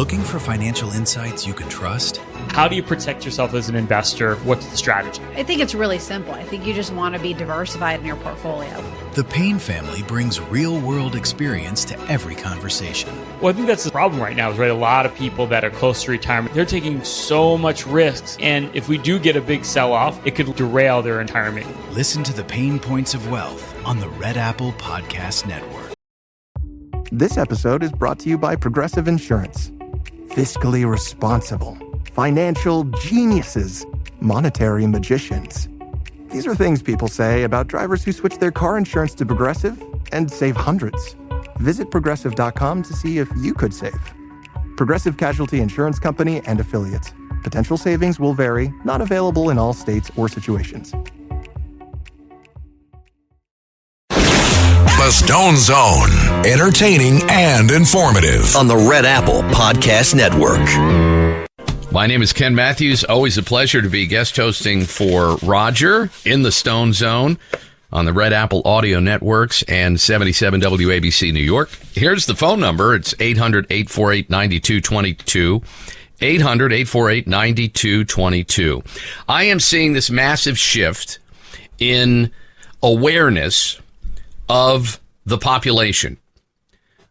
Looking for financial insights you can trust? How do you protect yourself as an investor? What's the strategy? I think it's really simple. I think you just want to be diversified in your portfolio. The Payne family brings real-world experience to every conversation. Well, I think that's the problem right now is, right, a lot of people that are close to retirement, they're taking so much risks. And if we do get a big sell-off, it could derail their retirement. Listen to the Pain Points of Wealth on the Red Apple Podcast Network. This episode is brought to you by Progressive Insurance. Fiscally responsible, financial geniuses, monetary magicians. These are things people say about drivers who switch their car insurance to Progressive and save hundreds. Visit Progressive.com to see if you could save. Progressive Casualty Insurance Company and Affiliates. Potential savings will vary, not available in all states or situations. The Stone Zone, entertaining and informative on the Red Apple Podcast Network. My name is Ken Matthews. Always a pleasure to be guest hosting for Roger in the Stone Zone on the Red Apple Audio Networks and 77 WABC New York. Here's the phone number. It's 800-848-9222. 800-848-9222. I am seeing this massive shift in awareness of the population.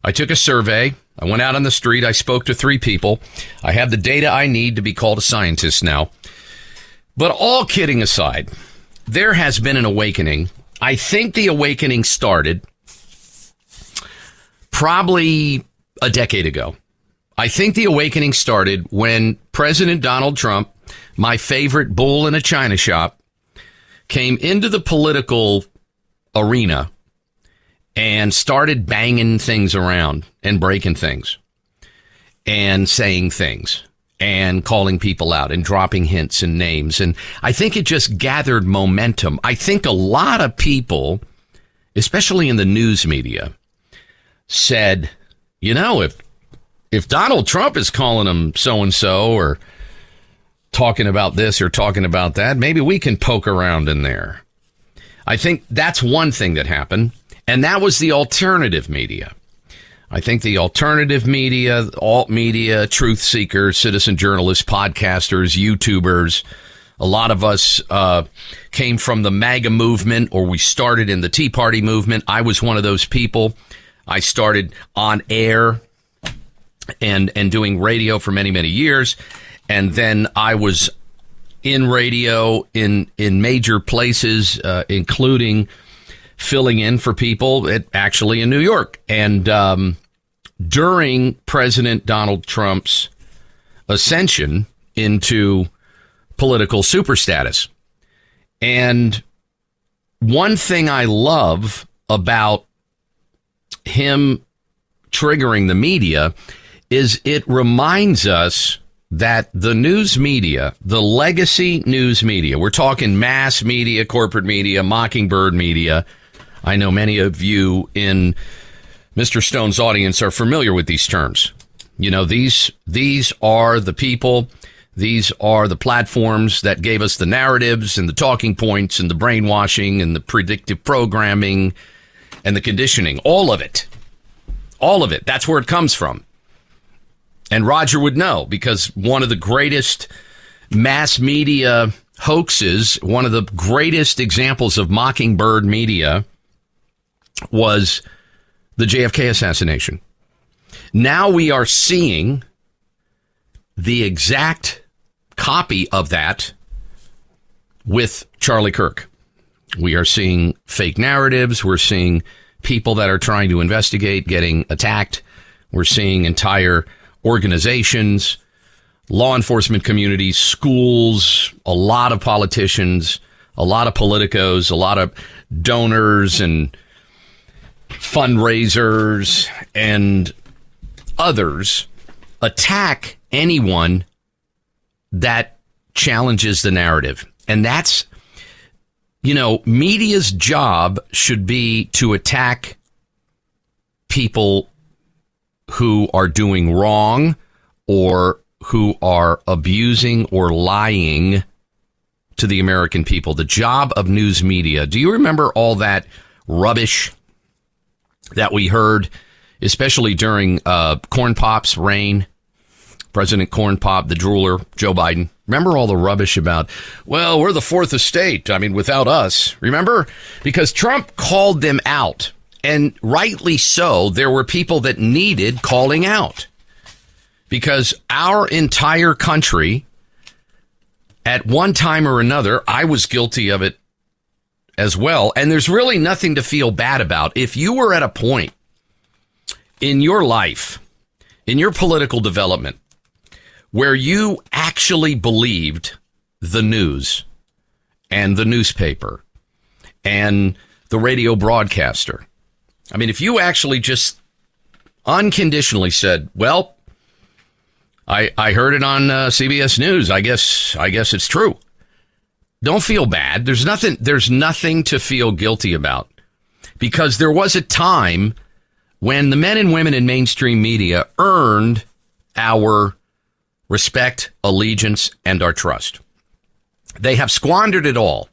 I took a survey. I went out on the street. I spoke to 3 people. I have the data I need to be called a scientist now. But all kidding aside, there has been an awakening. I think the awakening started probably a decade ago. I think the awakening started when President Donald Trump, my favorite bull in a china shop, came into the political arena and started banging things around and breaking things and saying things and calling people out and dropping hints and names. And I think it just gathered momentum. I think a lot of people, especially in the news media, said, you know, if Donald Trump is calling him so-and-so or talking about this or talking about that, maybe we can poke around in there. I think that's one thing that happened. And that was the alternative media. I think the alternative media, alt media, truth seekers, citizen journalists, podcasters, YouTubers, a lot of us came from the MAGA movement, or we started in the Tea Party movement. I was one of those people. I started on air and doing radio for many, many years. And then I was in radio in major places, including filling in for people actually in New York. And during President Donald Trump's ascension into political superstatus. And one thing I love about him triggering the media is it reminds us that the news media, the legacy news media, we're talking mass media, corporate media, Mockingbird media. I know many of you in Mr. Stone's audience are familiar with these terms. You know, these are the people, these are the platforms that gave us the narratives and the talking points and the brainwashing and the predictive programming and the conditioning. All of it. All of it. That's where it comes from. And Roger would know, because one of the greatest mass media hoaxes, one of the greatest examples of Mockingbird media was the JFK assassination. Now we are seeing the exact copy of that with Charlie Kirk. We are seeing fake narratives. We're seeing people that are trying to investigate getting attacked. We're seeing entire organizations, law enforcement communities, schools, a lot of politicians, a lot of politicos, a lot of donors and fundraisers and others attack anyone that challenges the narrative. And that's, you know, media's job should be to attack people who are doing wrong or who are abusing or lying to the American people. The job of news media. Do you remember all that rubbish that we heard, especially during Corn Pop's reign? President Corn Pop, the drooler, Joe Biden. Remember all the rubbish about, well, we're the fourth estate. I mean, without us. Remember? Because Trump called them out. And rightly so, there were people that needed calling out. Because our entire country, at one time or another, I was guilty of it as well. And there's really nothing to feel bad about. If you were at a point in your life, in your political development, where you actually believed the news and the newspaper and the radio broadcaster. I mean, if you actually just unconditionally said, well, I heard it on CBS News. I guess it's true. Don't feel bad. There's nothing to feel guilty about, because there was a time when the men and women in mainstream media earned our respect, allegiance, and our trust. They have squandered it all.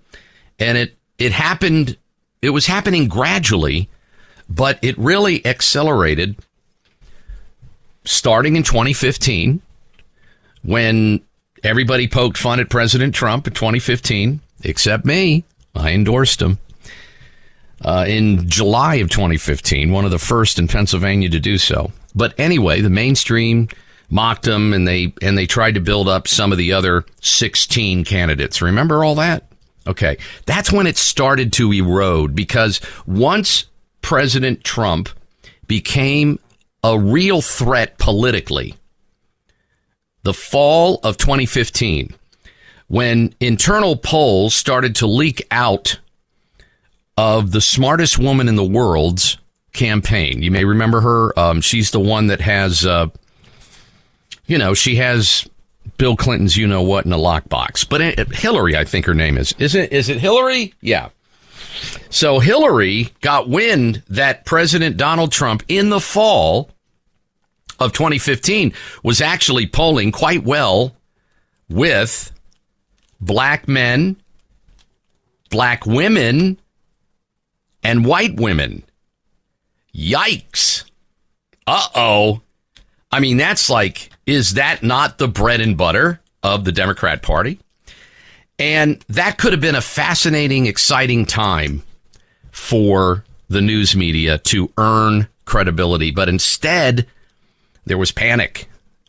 And it happened, it was happening gradually, but it really accelerated starting in 2015, when everybody poked fun at President Trump in 2015, except me. I endorsed him. In July of 2015, one of the first in Pennsylvania to do so. But anyway, the mainstream mocked him, and they tried to build up some of the other 16 candidates. Remember all that? Okay. That's when it started to erode, because once President Trump became a real threat politically, the fall of 2015, when internal polls started to leak out of the smartest woman in the world's campaign. You may remember her. She's the one that has, she has Bill Clinton's you-know-what in a lockbox. But Hillary, I think her name is. Is it Hillary? Yeah. So Hillary got wind that President Donald Trump in the fall of 2015 was actually polling quite well with black men, black women, and white women. Yikes. Uh-oh. I mean, that's like, is that not the bread and butter of the Democrat Party? And that could have been a fascinating, exciting time for the news media to earn credibility. But instead, there was panic.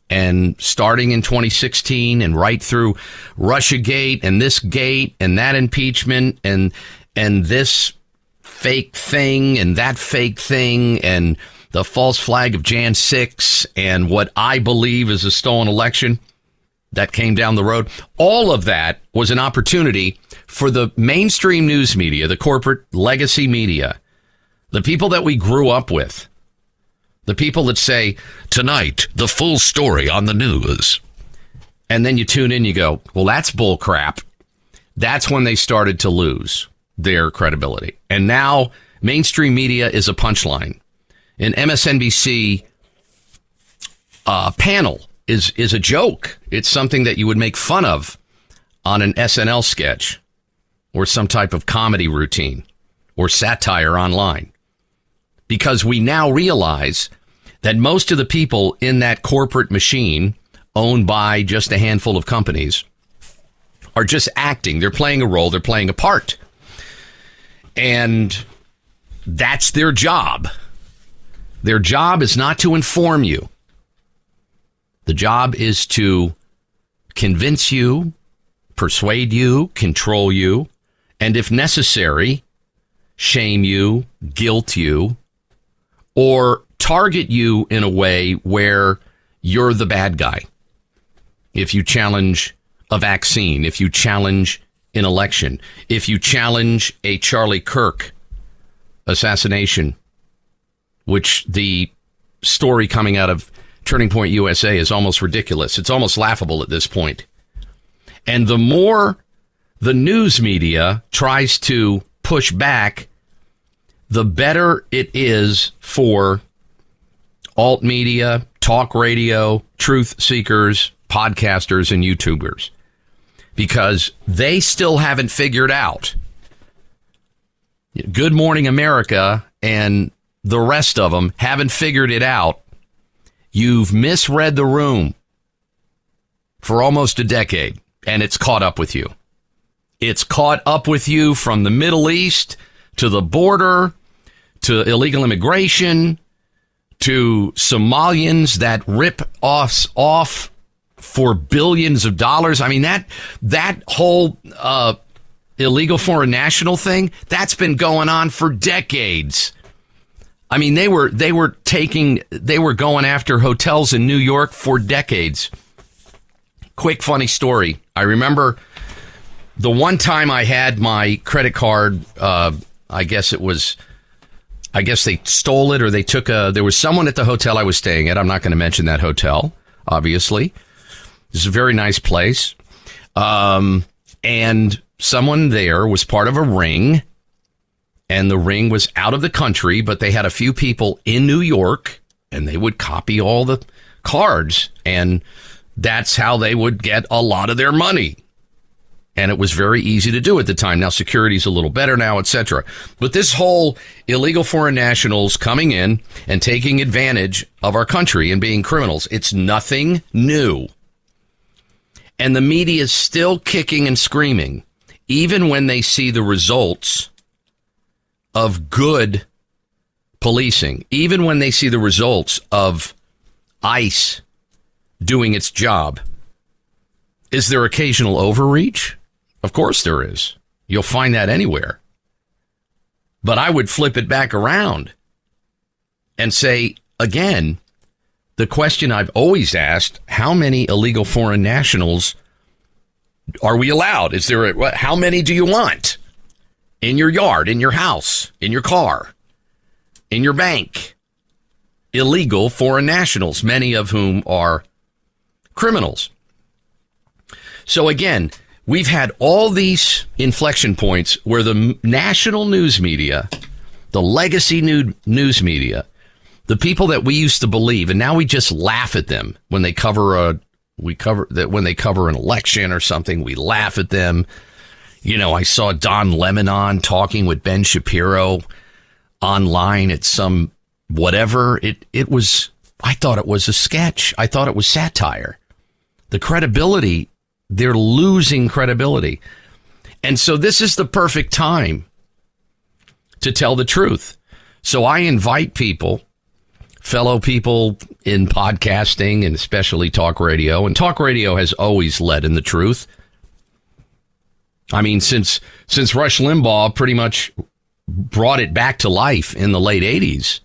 And starting in 2016 and right through Russiagate and this gate and that impeachment and this fake thing and that fake thing and the false flag of Jan 6 and what I believe is a stolen election that came down the road. All of that was an opportunity for the mainstream news media, the corporate legacy media, the people that we grew up with, the people that say, tonight, the full story on the news. And then you tune in, you go, well, that's bull crap. That's when they started to lose their credibility. And now mainstream media is a punchline. An MSNBC panel is a joke. It's something that you would make fun of on an SNL sketch or some type of comedy routine or satire online. Because we now realize that most of the people in that corporate machine owned by just a handful of companies are just acting. They're playing a role. They're playing a part. And that's their job. Their job is not to inform you. The job is to convince you, persuade you, control you, and if necessary, shame you, guilt you, or target you in a way where you're the bad guy. If you challenge a vaccine, if you challenge an election, if you challenge a Charlie Kirk assassination, which the story coming out of Turning Point USA is almost ridiculous. It's almost laughable at this point. And the more the news media tries to push back, the better it is for alt media, talk radio, truth seekers, podcasters, and YouTubers. Because they still haven't figured out. Good Morning America and the rest of them haven't figured it out. You've misread the room. for almost a decade, and it's caught up with you. It's caught up with you from the Middle East to the border to illegal immigration to Somalians that rip us off for billions of dollars. I mean, that whole illegal foreign national thing, that's been going on for decades. I mean, they were going after hotels in New York for decades. Quick funny story. I remember the one time I had my credit card, I guess they stole it or they took there was someone at the hotel I was staying at. I'm not going to mention that hotel, obviously. It's a very nice place. And someone there was part of a ring, and the ring was out of the country, but they had a few people in New York, and they would copy all the cards, and that's how they would get a lot of their money. And it was very easy to do at the time. Now, security's a little better now, etc. But this whole illegal foreign nationals coming in and taking advantage of our country and being criminals, it's nothing new. And the media is still kicking and screaming, even when they see the results of good policing, even when they see the results of ICE doing its job. Is there occasional overreach? Of course there is. You'll find that anywhere. But I would flip it back around and say, again, the question I've always asked, how many illegal foreign nationals are we allowed? Is there how many do you want? In your yard, in your house, in your car, in your bank. Illegal foreign nationals, many of whom are criminals. So again, we've had all these inflection points where the national news media, the legacy news media, the people that we used to believe, and now we just laugh at them when they cover when they cover an election or something, we laugh at them. You know, I saw Don Lemon talking with Ben Shapiro online at some whatever. It was, I thought it was a sketch. I thought it was satire. The credibility, they're losing credibility. And so this is the perfect time to tell the truth. So I invite people, fellow people in podcasting and especially talk radio, and talk radio has always led in the truth. I mean, since Rush Limbaugh pretty much brought it back to life in the late 80s,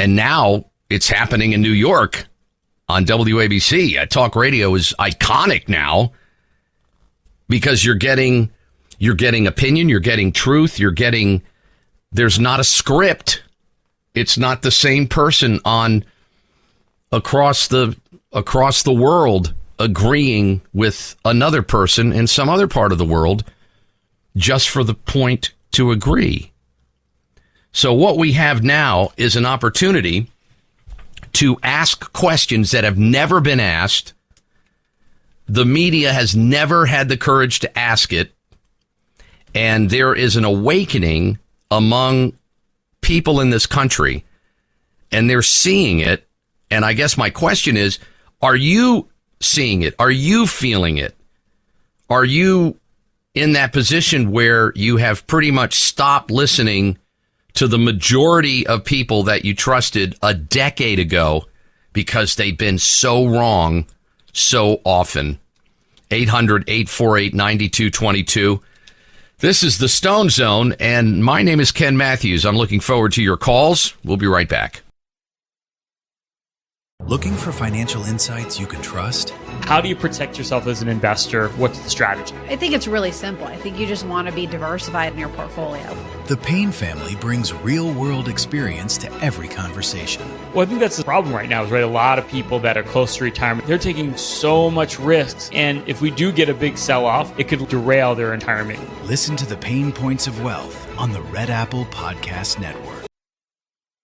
and now it's happening in New York on WABC. Talk radio is iconic now because you're getting opinion, you're getting truth, there's not a script. It's not the same person on across the world agreeing with another person in some other part of the world just for the point to agree. So what we have now is an opportunity to ask questions that have never been asked. The media has never had the courage to ask it. And there is an awakening among people in this country, and they're seeing it. And I guess my question is, are you seeing it? Are you feeling it? Are you in that position where you have pretty much stopped listening to the majority of people that you trusted a decade ago because they've been so wrong so often? 800-848-9222. This is the Stone Zone, and my name is Ken Matthews. I'm looking forward to your calls. We'll be right back. Looking for financial insights you can trust? How do you protect yourself as an investor? What's the strategy? I think it's really simple. I think you just want to be diversified in your portfolio. The Payne family brings real-world experience to every conversation. Well, I think that's the problem right now is, right, a lot of people that are close to retirement, they're taking so much risks. And if we do get a big sell-off, it could derail their retirement. Listen to the Pain Points of Wealth on the Red Apple Podcast Network.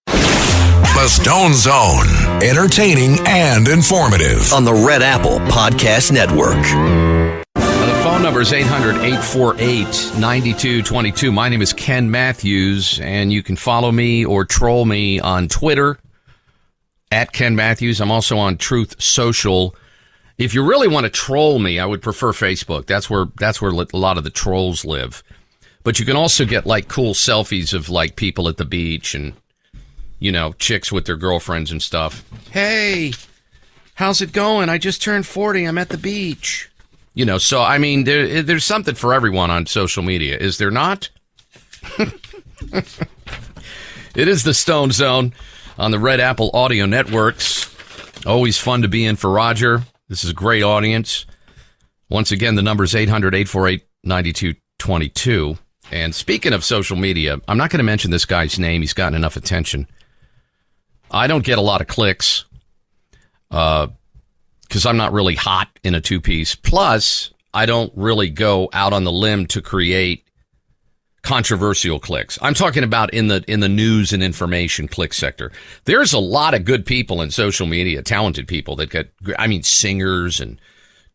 The Stone Zone, entertaining and informative. On the Red Apple Podcast Network. The phone number is 800-848-9222. My name is Ken Matthews, and you can follow me or troll me on Twitter at Ken Matthews. I'm also on Truth Social If you really want to troll me, I would prefer Facebook. That's where a lot of the trolls live. But you can also get like cool selfies of like people at the beach and, you know, chicks with their girlfriends and stuff. Hey, how's it going? I just turned 40. I'm at the beach. You know, so, I mean, there's something for everyone on social media. Is there not? It is the Stone Zone on the Red Apple Audio Networks. Always fun to be in for Roger. This is a great audience. Once again, the number is 800-848-9222. And speaking of social media, I'm not going to mention this guy's name. He's gotten enough attention. I don't get a lot of clicks because I'm not really hot in a two-piece. Plus, I don't really go out on the limb to create controversial clicks. I'm talking about in the news and information click sector. There's a lot of good people in social media, talented people that get, I mean, singers and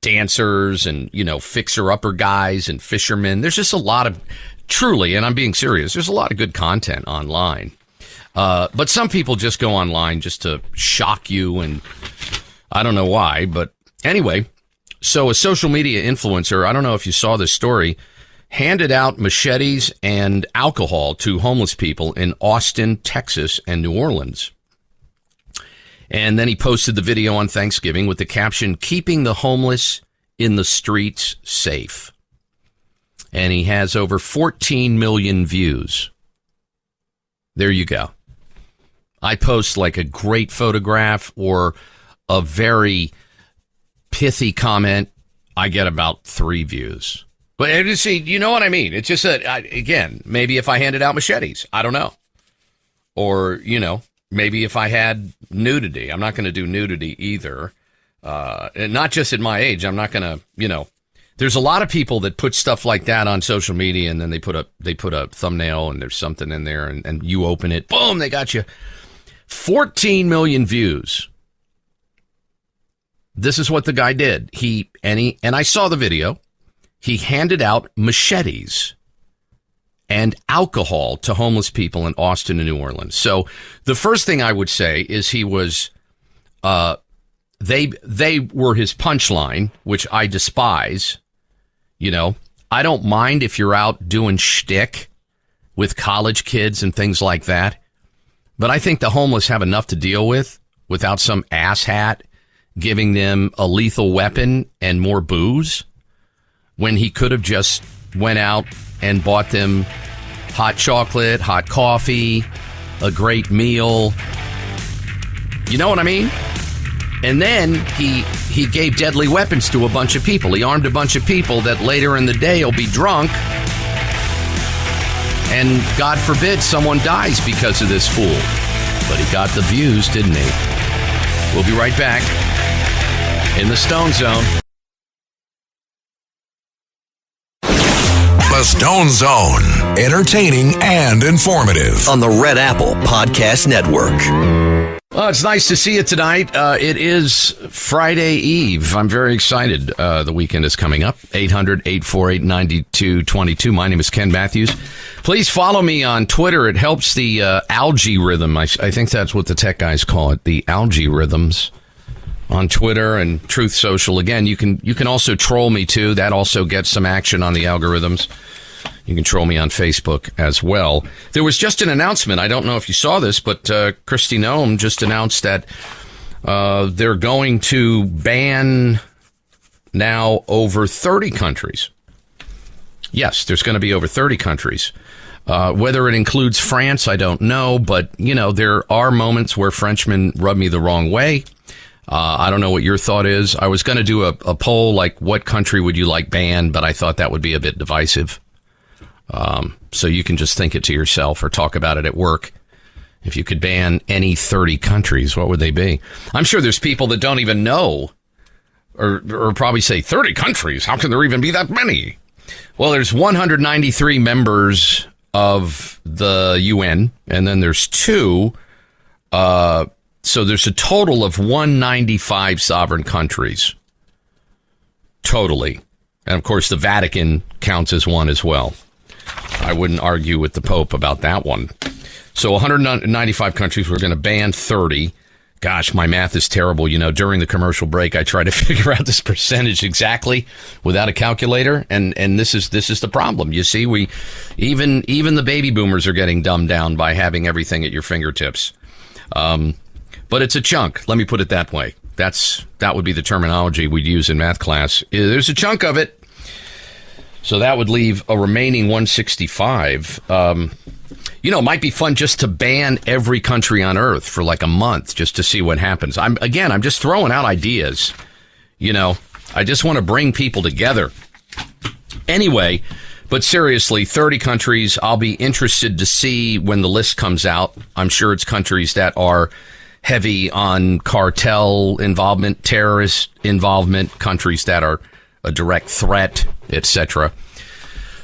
dancers and, you know, fixer-upper guys and fishermen. There's just a lot of, truly, and I'm being serious, there's a lot of good content online. But some people just go online just to shock you, and I don't know why. But anyway, so a social media influencer, I don't know if you saw this story, handed out machetes and alcohol to homeless people in Austin, Texas, and New Orleans. And then he posted the video on Thanksgiving with the caption, "Keeping the homeless in the streets safe." And he has over 14 million views. There you go. I post like a great photograph or a very pithy comment, I get about 3 views. But you see, you know what I mean? It's just that, again, maybe if I handed out machetes, I don't know. Or, you know, maybe if I had nudity. I'm not going to do nudity either. And not just at my age. I'm not going to, you know. There's a lot of people that put stuff like that on social media, and then they put a thumbnail, and there's something in there, and you open it, boom, they got you. 14 million views. This is what the guy did. And I saw the video. He handed out machetes and alcohol to homeless people in Austin and New Orleans. So the first thing I would say is he was, they were his punchline, which I despise. You know, I don't mind if you're out doing shtick with college kids and things like that. But I think the homeless have enough to deal with without some asshat giving them a lethal weapon and more booze, when he could have just went out and bought them hot chocolate, hot coffee, a great meal. You know what I mean? And then he gave deadly weapons to a bunch of people. He armed a bunch of people that later in the day will be drunk. And God forbid someone dies because of this fool. But he got the views, didn't he? We'll be right back in the Stone Zone. The Stone Zone. Entertaining and informative. On the Red Apple Podcast Network. Well, it's nice to see you tonight. It is Friday Eve. I'm very excited. The weekend is coming up. 800-848-9222. My name is Ken Matthews. Please follow me on Twitter. It helps the algae rhythm. I think that's what the tech guys call it, the algae rhythms on Twitter and Truth Social. Again, you can also troll me too. That also gets some action on the algorithms. You can troll me on Facebook as well. There was just an announcement. I don't know if you saw this, but Kristi Noem just announced that they're going to ban now over 30 countries. Yes, there's going to be over 30 countries. Whether it includes France, I don't know. But, you know, there are moments where Frenchmen rub me the wrong way. I don't know what your thought is. I was going to do a poll, like what country would you like banned, but I thought that would be a bit divisive. So you can just think it to yourself or talk about it at work. If you could ban any 30 countries, what would they be? I'm sure there's people that don't even know or probably say 30 countries. How can there even be that many? Well, there's 193 members of the UN, and then there's 2. So there's a total of 195 sovereign countries. Totally. And of course, the Vatican counts as one as well. I wouldn't argue with the Pope about that one. So 195 countries, we're going to ban 30. Gosh, my math is terrible. During the commercial break, I try to figure out this percentage exactly without a calculator, and this is the problem. You see, even the baby boomers are getting dumbed down by having everything at your fingertips. But it's a chunk. Let me put it that way. That would be the terminology we'd use in math class. There's a chunk of it, so that would leave a remaining 165. It might be fun just to ban every country on earth for like a month just to see what happens. I'm just throwing out ideas. I just want to bring people together. Anyway, but seriously, 30 countries. I'll be interested to see when the list comes out. I'm sure it's countries that are heavy on cartel involvement, terrorist involvement, countries that are a direct threat, etc.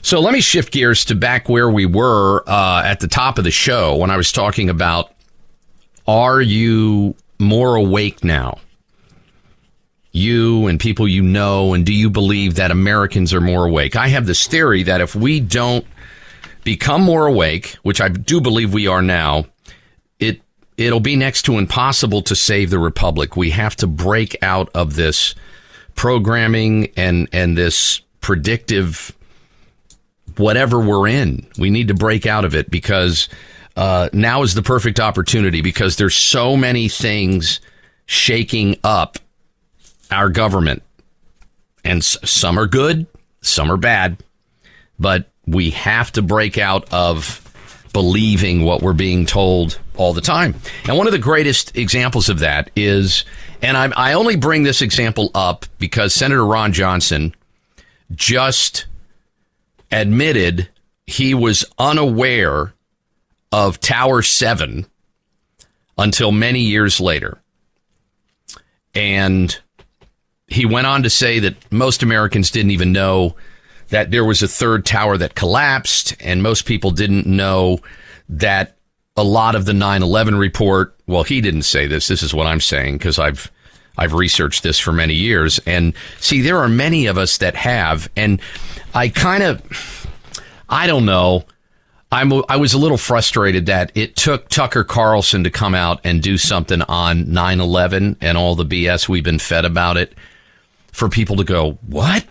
So let me shift gears to back where we were at the top of the show when I was talking about, are you more awake now? You and people and do you believe that Americans are more awake? I have this theory that if we don't become more awake, which I do believe we are now, it'll be next to impossible to save the republic. We have to break out of this programming and this predictive whatever we're in. We need to break out of it because now is the perfect opportunity, because there's so many things shaking up our government, and some are good, some are bad, but we have to break out of believing what we're being told all the time. And one of the greatest examples of that is, and I only bring this example up because Senator Ron Johnson just admitted he was unaware of Tower 7 until many years later. And he went on to say that most Americans didn't even know that there was a third tower that collapsed, and most people didn't know that a lot of the 9/11 report, well, he didn't say this. This is what I'm saying because I've researched this for many years. And see, there are many of us that have, and I don't know. I was a little frustrated that it took Tucker Carlson to come out and do something on 9/11 and all the BS we've been fed about it for people to go, what?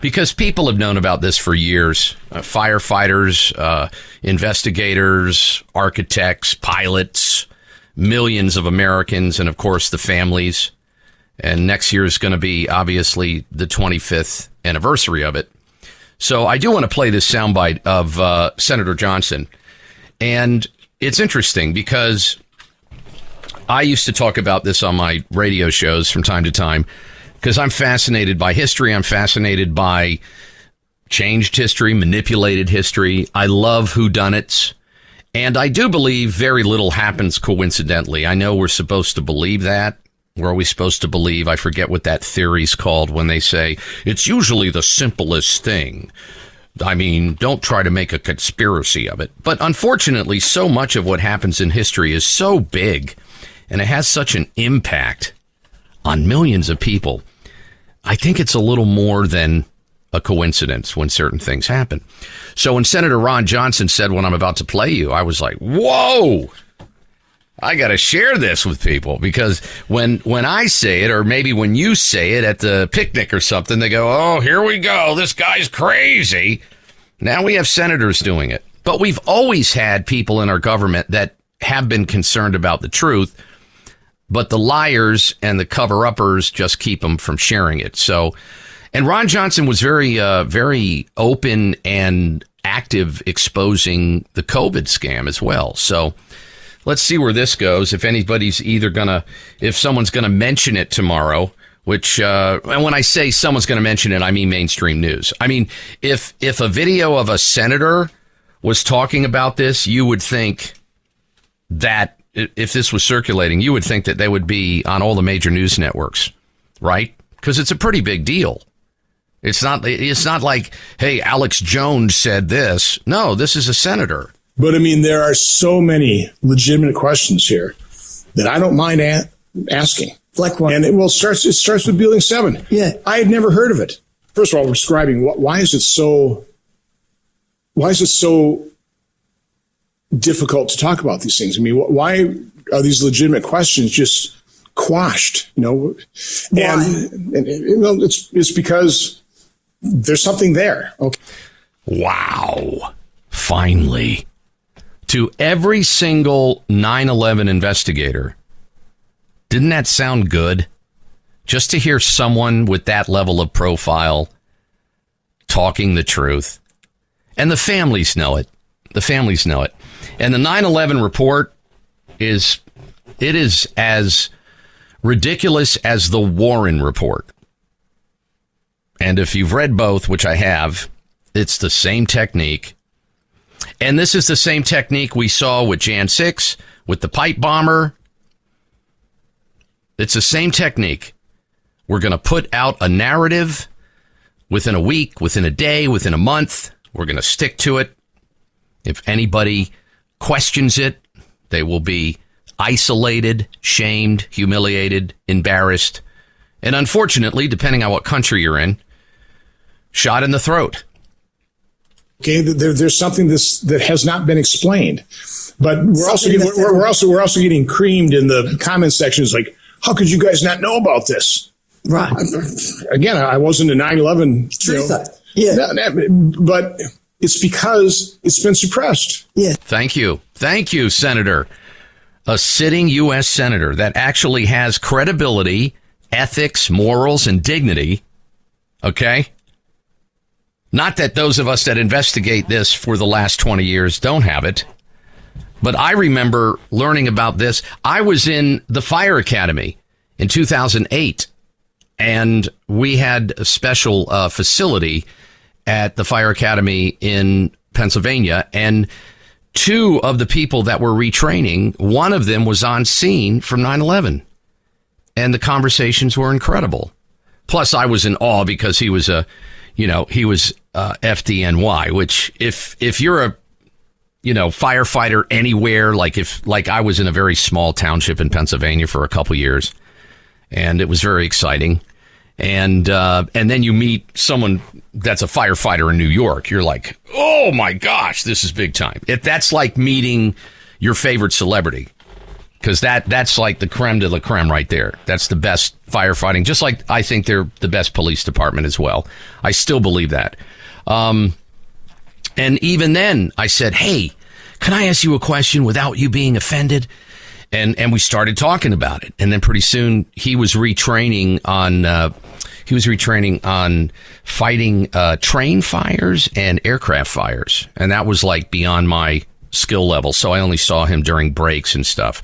Because people have known about this for years. Firefighters, investigators, architects, pilots, millions of Americans, and of course the families. And next year is going to be obviously the 25th anniversary of it. So I do want to play this soundbite of Senator Johnson. And it's interesting because I used to talk about this on my radio shows from time to time because I'm fascinated by history. I'm fascinated by changed history, manipulated history. I love whodunits. And I do believe very little happens coincidentally. I know we're supposed to believe that. Were we supposed to believe? I forget what that theory's called when they say it's usually the simplest thing. I mean, don't try to make a conspiracy of it. But unfortunately, so much of what happens in history is so big and it has such an impact on millions of people. I think it's a little more than a coincidence when certain things happen. So when Senator Ron Johnson said what I'm about to play you, I was like, whoa! I got to share this with people because when I say it, or maybe when you say it at the picnic or something, they go, oh, here we go. This guy's crazy. Now we have senators doing it. But we've always had people in our government that have been concerned about the truth, but the liars and the cover-uppers just keep them from sharing it. So, and Ron Johnson was very open and active exposing the COVID scam as well. So, let's see where this goes. If anybody's if someone's going to mention it tomorrow, which, and when I say someone's going to mention it, I mean mainstream news. I mean, if a video of a senator was talking about this, you would think that if this was circulating, you would think that they would be on all the major news networks, right? Because it's a pretty big deal. It's not like, hey, Alex Jones said this. No, this is a senator. But, I mean, there are so many legitimate questions here that I don't mind asking. Like what? And it starts with Building 7. Yeah. I had never heard of it. First of all, we're describing why is it so difficult to talk about these things? I mean, why are these legitimate questions just quashed? And it's because there's something there. Okay. Wow. Finally. To every single 9/11 investigator, didn't that sound good? Just to hear someone with that level of profile talking the truth. And the families know it. The families know it. And the 9/11 report is as ridiculous as the Warren report. And if you've read both, which I have, it's the same technique. And this is the same technique we saw with Jan 6, with the pipe bomber. It's the same technique. We're going to put out a narrative within a week, within a day, within a month. We're going to stick to it. If anybody questions it, they will be isolated, shamed, humiliated, embarrassed, and unfortunately, depending on what country you're in, shot in the throat. Okay, there's something that has not been explained, but we're also getting creamed in the comment sections. Like, how could you guys not know about this? Right. Again, I wasn't a 9/11. But it's because it's been suppressed. Yeah. Thank you, Senator. A sitting U.S. senator that actually has credibility, ethics, morals, and dignity. Okay. Not that those of us that investigate this for the last 20 years don't have it, but I remember learning about this. I was in the Fire Academy in 2008, and we had a special facility at the Fire Academy in Pennsylvania, and two of the people that were retraining, one of them was on scene from 9/11, and the conversations were incredible. Plus, I was in awe because he was FDNY, which if you're a, firefighter anywhere, like I was in a very small township in Pennsylvania for a couple years, and it was very exciting. And then you meet someone that's a firefighter in New York. You're like, oh my gosh, this is big time. That's like meeting your favorite celebrity, because that's like the creme de la creme right there. That's the best firefighting. Just like I think they're the best police department as well. I still believe that. And even then I said, hey, can I ask you a question without you being offended? And we started talking about it. And then pretty soon he was retraining on fighting train fires and aircraft fires. And that was like beyond my skill level. So I only saw him during breaks and stuff.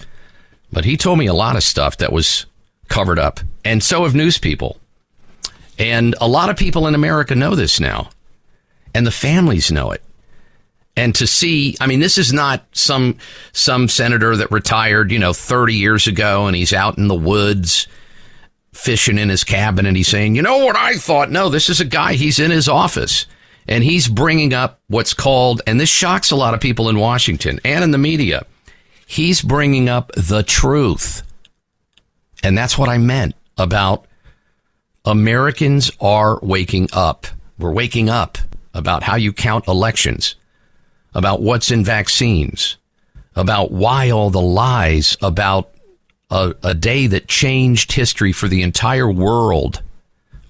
But he told me a lot of stuff that was covered up. And so have news people. And a lot of people in America know this now. And the families know it. And to see, I mean, this is not some senator that retired, 30 years ago, and he's out in the woods fishing in his cabin, and he's saying, you know what I thought? No, this is a guy, he's in his office, and he's bringing up what's called, and this shocks a lot of people in Washington and in the media, he's bringing up the truth. And that's what I meant about Americans are waking up. We're waking up about how you count elections, about what's in vaccines, about why all the lies about a day that changed history for the entire world.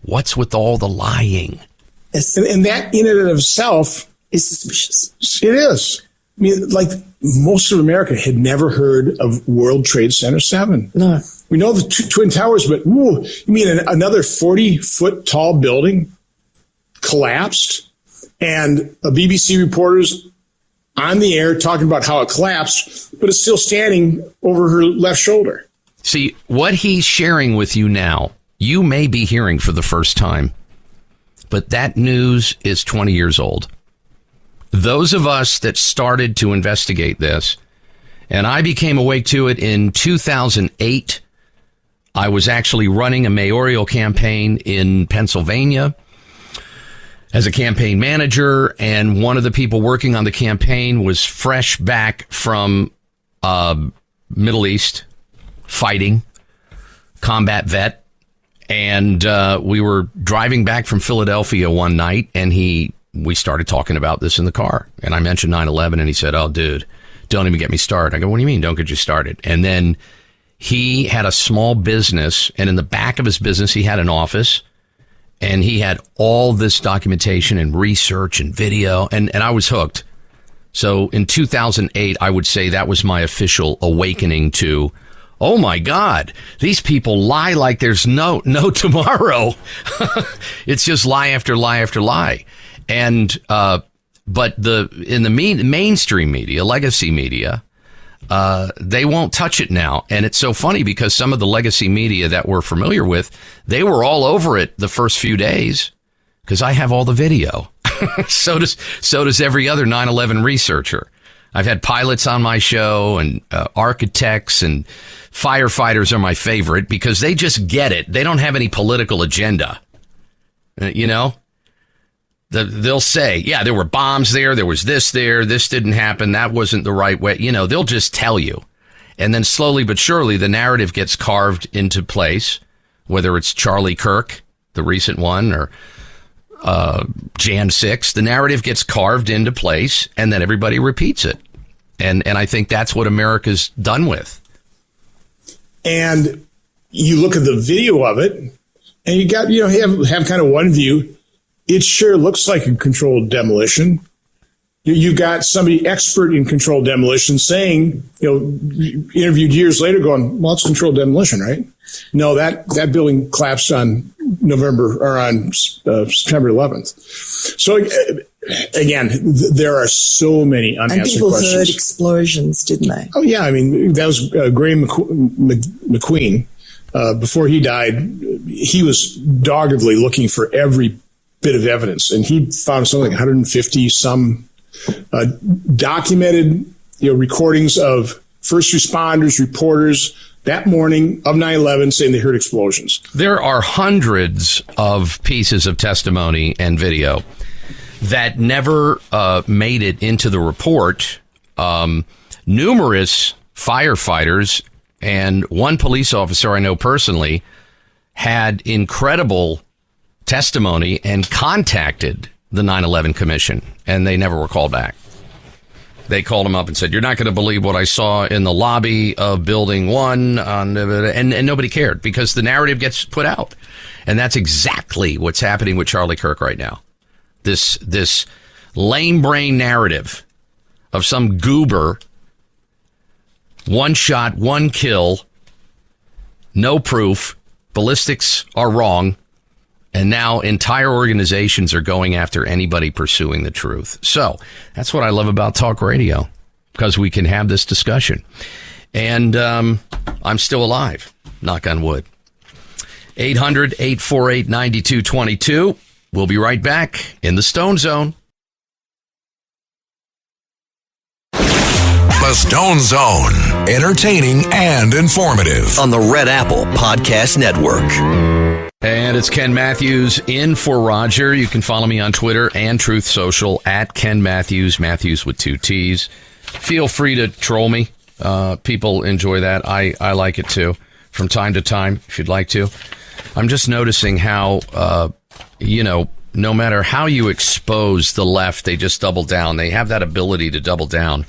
What's with all the lying? And that in and of itself is suspicious. It is. I mean, like most of America had never heard of World Trade Center 7. No. We know the Twin Towers, but you mean another 40-foot tall building collapsed, and a BBC reporter's on the air talking about how it collapsed, but it's still standing over her left shoulder. See, what he's sharing with you now, you may be hearing for the first time, but that news is 20 years old. Those of us that started to investigate this, and I became awake to it in 2008. I was actually running a mayoral campaign in Pennsylvania as a campaign manager, and one of the people working on the campaign was fresh back from Middle East fighting, combat vet, and we were driving back from Philadelphia one night, and we started talking about this in the car, and I mentioned 9/11, and he said, oh, dude, don't even get me started. I go, what do you mean, don't get you started? And then he had a small business, and in the back of his business, he had an office, and he had all this documentation and research and video, and I was hooked. So in 2008, I would say that was my official awakening to, oh my God, these people lie like there's no tomorrow. It's just lie after lie after lie. And, but in the mainstream media, legacy media, they won't touch it now. And it's so funny because some of the legacy media that we're familiar with, they were all over it the first few days because I have all the video. So does every other 9/11 researcher. I've had pilots on my show, and architects and firefighters are my favorite because they just get it. They don't have any political agenda. They'll say, yeah, there were bombs there. There was this there. This didn't happen. That wasn't the right way. They'll just tell you. And then slowly but surely, the narrative gets carved into place, whether it's Charlie Kirk, the recent one, or Jan 6, the narrative gets carved into place, and then everybody repeats it. And I think that's what America's done with. And you look at the video of it, and you got, have kind of one view. It sure looks like a controlled demolition. You got somebody expert in controlled demolition saying, interviewed years later going, well, it's controlled demolition, right? No, that building collapsed on September 11th. So again, there are so many unanswered questions. And people heard explosions, didn't they? Oh yeah. I mean, that was Graham McQueen. Before he died, he was doggedly looking for every bit of evidence, and he found something like 150 some documented, recordings of first responders, reporters that morning of 9/11 saying they heard explosions. There are hundreds of pieces of testimony and video that never made it into the report. Numerous firefighters and one police officer I know personally had incredible testimony and contacted the 9/11 Commission, and they never were called back. They called him up and said, you're not going to believe what I saw in the lobby of Building 1. And nobody cared because the narrative gets put out. And that's exactly what's happening with Charlie Kirk right now. This lame brain narrative of some goober, one shot, one kill, no proof, ballistics are wrong. And now entire organizations are going after anybody pursuing the truth. So that's what I love about talk radio, because we can have this discussion. And I'm still alive, knock on wood. 800-848-9222. We'll be right back in the Stone Zone. The Stone Zone. Entertaining and informative. On the Red Apple Podcast Network. And it's Ken Matthews in for Roger. You can follow me on Twitter and Truth Social at Ken Matthews, Matthews with 2 T's. Feel free to troll me. People enjoy that. I like it too, from time to time, if you'd like to. I'm just noticing how, no matter how you expose the left, they just double down. They have that ability to double down.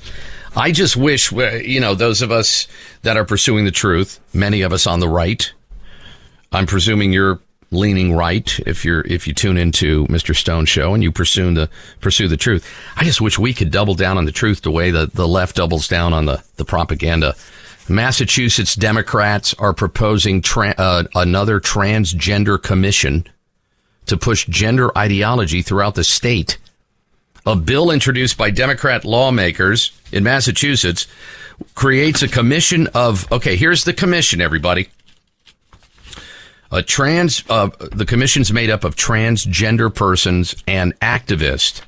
I just wish, those of us that are pursuing the truth, many of us on the right, I'm presuming you're leaning right if you tune into Mr. Stone's show and you pursue the truth. I just wish we could double down on the truth the way the left doubles down on the propaganda. Massachusetts Democrats are proposing another transgender commission to push gender ideology throughout the state. A bill introduced by Democrat lawmakers in Massachusetts creates a commission of, here's the commission, everybody. The commission's made up of transgender persons and activists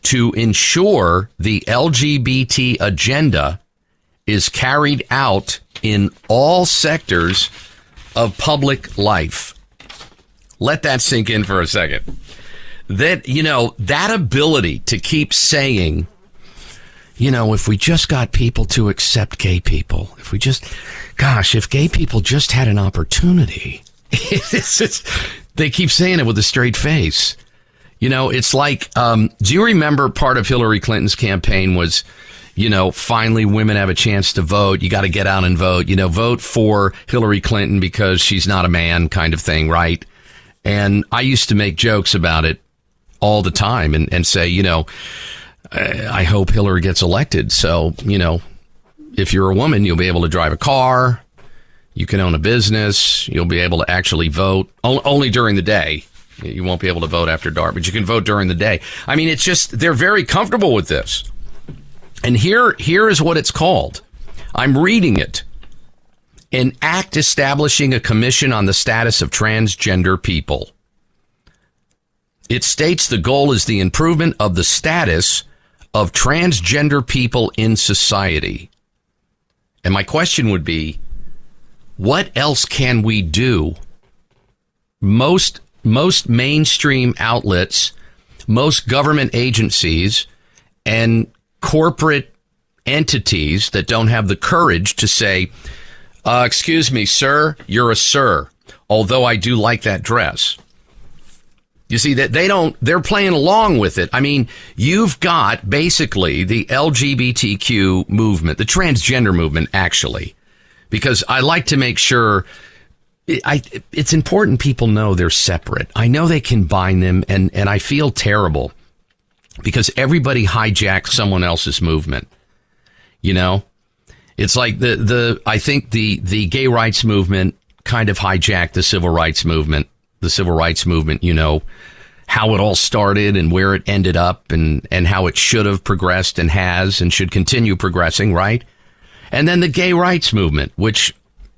to ensure the LGBT agenda is carried out in all sectors of public life. Let that sink in for a second. That, that ability to keep saying, if we just got people to accept gay people, if gay people just had an opportunity. They keep saying it with a straight face. It's like, do you remember part of Hillary Clinton's campaign was, finally women have a chance to vote. You got to get out and vote. Vote for Hillary Clinton because she's not a man, kind of thing, right? And I used to make jokes about it all the time and say, I hope Hillary gets elected. So, if you're a woman, you'll be able to drive a car. You can own a business. You'll be able to actually vote only during the day. You won't be able to vote after dark, but you can vote during the day. I mean, it's just, they're very comfortable with this. And here is what it's called. I'm reading it. An act establishing a commission on the status of transgender people. It states the goal is the improvement of the status of transgender people in society. And my question would be, what else can we do? Most mainstream outlets, most government agencies, and corporate entities that don't have the courage to say, excuse me, sir, you're a sir, although I do like that dress. You see that they're playing along with it. I mean, you've got basically the LGBTQ movement, the transgender movement, actually, because I like to make sure it's important people know they're separate. I know they combine them, and I feel terrible because everybody hijacks someone else's movement. It's like I think the gay rights movement kind of hijacked the civil rights movement. The civil rights movement, how it all started and where it ended up and how it should have progressed and has and should continue progressing, right? And then the gay rights movement, which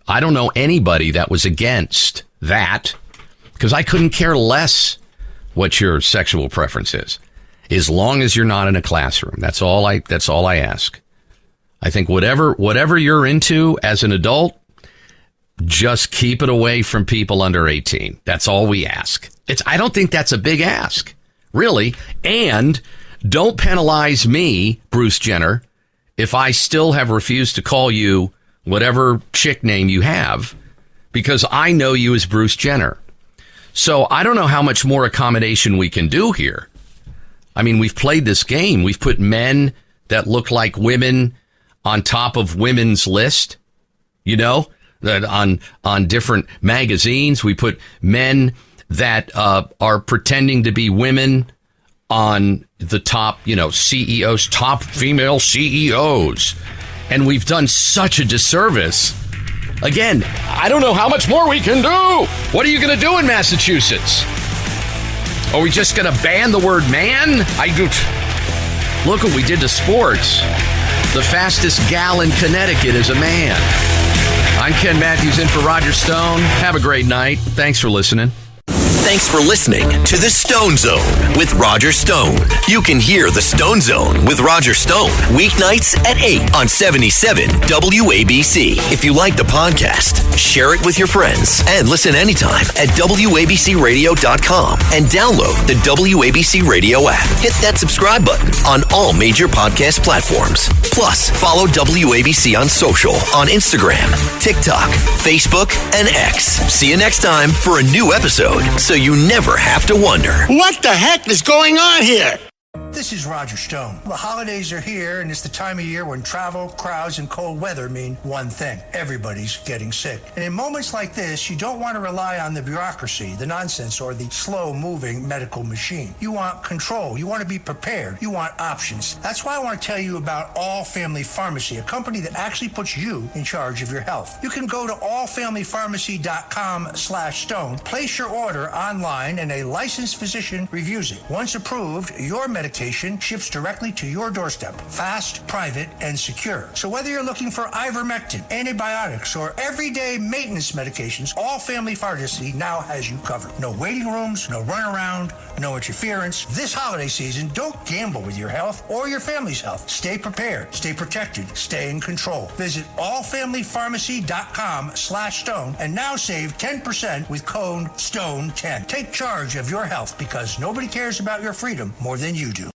I don't know anybody that was against that, because I couldn't care less what your sexual preference is, as long as you're not in a classroom. That's all I ask. I think whatever you're into as an adult, just keep it away from people under 18. That's all we ask. I don't think that's a big ask, really. And don't penalize me, Bruce Jenner, if I still have refused to call you whatever chick name you have, because I know you as Bruce Jenner. So I don't know how much more accommodation we can do here. I mean, we've played this game. We've put men that look like women on top of women's list, that on different magazines. We put men that are pretending to be women on the top, CEOs, top female CEOs. And we've done such a disservice. Again, I don't know how much more we can do. What are you going to do in Massachusetts? Are we just going to ban the word man? Look what we did to sports. The fastest gal in Connecticut is a man. I'm Ken Matthews in for Roger Stone. Have a great night. Thanks for listening. Thanks for listening to The Stone Zone with Roger Stone. You can hear The Stone Zone with Roger Stone weeknights at 8 on 77 WABC. If you like the podcast, share it with your friends and listen anytime at WABCRadio.com and download the WABC Radio app. Hit that subscribe button on all major podcast platforms. Plus, follow WABC on social on Instagram, TikTok, Facebook, and X. See you next time for a new episode, so you never have to wonder, what the heck is going on here? This is Roger Stone. The holidays are here, and it's the time of year when travel, crowds, and cold weather mean one thing. Everybody's getting sick. And in moments like this, you don't want to rely on the bureaucracy, the nonsense, or the slow-moving medical machine. You want control. You want to be prepared. You want options. That's why I want to tell you about All Family Pharmacy, a company that actually puts you in charge of your health. You can go to allfamilypharmacy.com/stone, place your order online, and a licensed physician reviews it. Once approved, your medication ships directly to your doorstep. Fast, private, and secure. So whether you're looking for ivermectin, antibiotics, or everyday maintenance medications, All Family Pharmacy now has you covered. No waiting rooms, no runaround, no interference. This holiday season, don't gamble with your health or your family's health. Stay prepared, stay protected, stay in control. Visit allfamilypharmacy.com/stone and now save 10% with code STONE10. Take charge of your health because nobody cares about your freedom more than you do.